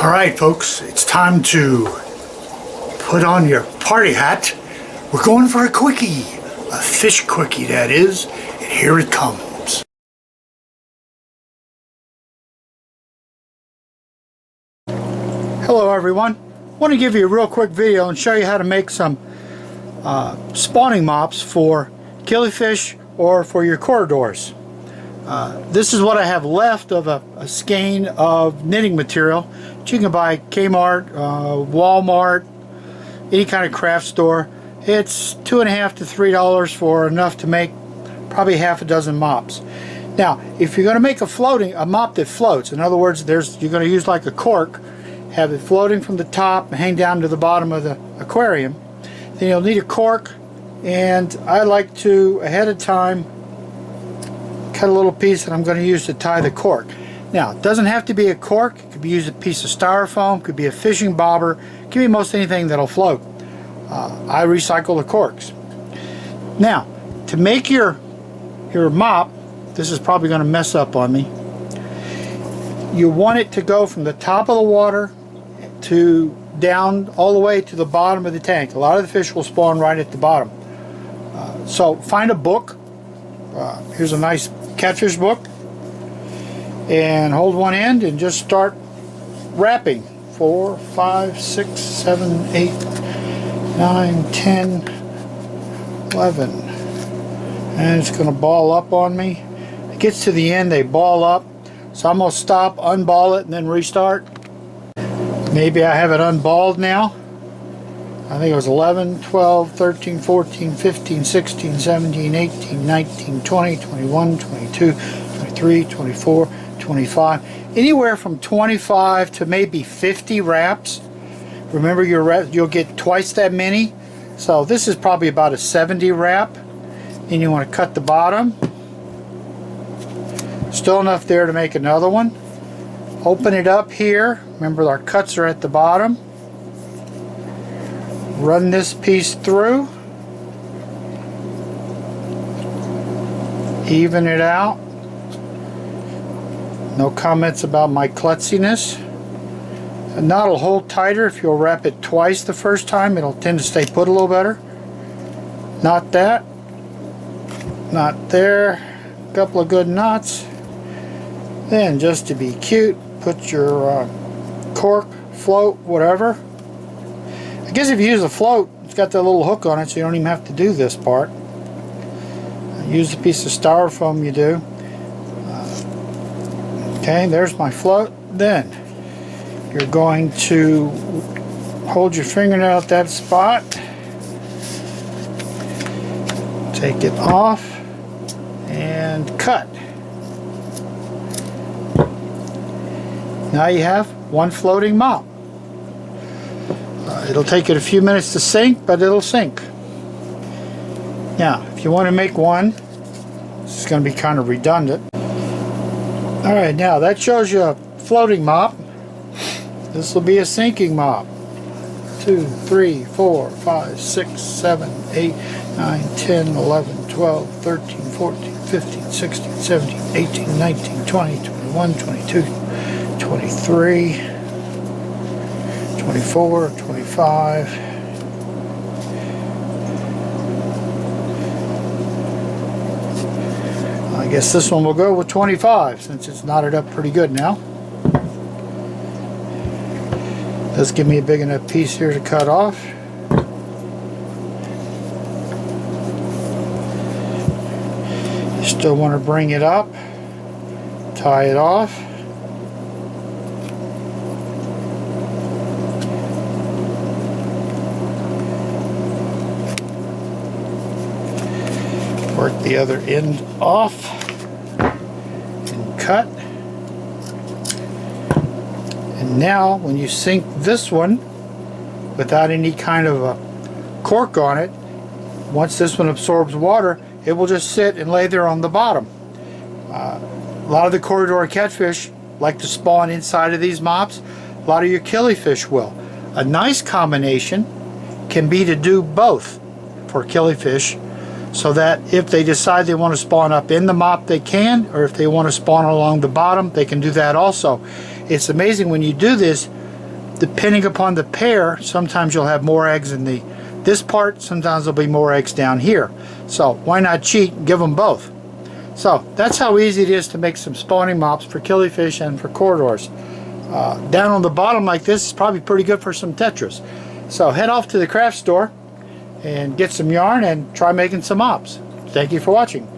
Alright folks, it's time to put on your party hat. We're going for a quickie, a fish quickie that is, and here it comes. Hello everyone, I want to give you a real quick video and show you how to make some spawning mops for killifish or for your corydoras. This is what I have left of a skein of knitting material that you can buy at Kmart, Walmart, any kind of craft store. It's $2.50 to $3 for enough to make probably half a dozen mops. Now, if you're going to make a mop that floats, in other words, you're going to use like a cork, have it floating from the top and hang down to the bottom of the aquarium, then you'll need a cork, and I like to ahead of time cut a little piece that I'm going to use to tie the cork. Now, it doesn't have to be a cork. It could be used a piece of styrofoam, could be a fishing bobber, it can be most anything that'll float. I recycle the corks. Now, to make your mop, this is probably going to mess up on me. You want it to go from the top of the water to down all the way to the bottom of the tank. A lot of the fish will spawn right at the bottom. So find a book. Here's a nice catcher's book, and hold one end and just start wrapping. 4, 5, 6, 7, 8, 9, 10, 11, and it's going to ball up on me. It gets to the end, they ball up, so I'm going to stop, unball it, and then restart. Maybe I have it unballed now. I think it was 11, 12, 13, 14, 15, 16, 17, 18, 19, 20, 21, 22, 23, 24, 25. Anywhere from 25 to maybe 50 wraps. Remember, you'll get twice that many. So this is probably about a 70 wrap. And you want to cut the bottom. Still enough there to make another one. Open it up here. Remember, our cuts are at the bottom. Run this piece through, even it out. No comments about my klutziness. A knot will hold tighter if you'll wrap it twice the first time. It'll tend to stay put a little better. Not that, not there. A couple of good knots. Then, just to be cute, put your cork, float, whatever. I guess if you use a float, it's got that little hook on it, so you don't even have to do this part. Use a piece of styrofoam, you do. Okay, there's my float. Then you're going to hold your fingernail at that spot, take it off, and cut. Now you have one floating mop. It'll take it a few minutes to sink, but it'll sink. Now, if you want to make one, this is going to be kind of redundant. Alright, now that shows you a floating mop. This will be a sinking mop. 2, 3, 4, 5, 6, 7, 8, 9, 10, 11, 12, 13, 14, 15, 16, 17, 18, 19, 20, 21, 22, 23, 24, 25. I guess this one will go with 25 since it's knotted up pretty good now. Does give me a big enough piece here to cut off. You still want to bring it up, tie it off. Work the other end off and cut. And now when you sink this one without any kind of a cork on it, once this one absorbs water, it will just sit and lay there on the bottom. A lot of the corridor catfish like to spawn inside of these mops. A lot of your killifish will. A nice combination can be to do both for killifish, so that if they decide they want to spawn up in the mop, they can, or if they want to spawn along the bottom, they can do that also. It's amazing when you do this, depending upon the pair, sometimes you'll have more eggs in this part, sometimes there'll be more eggs down here. So why not cheat and give them both? So that's how easy it is to make some spawning mops for killifish and for corridors. Down on the bottom like this is probably pretty good for some tetras. So head off to the craft store and get some yarn and try making some mops. Thank you for watching.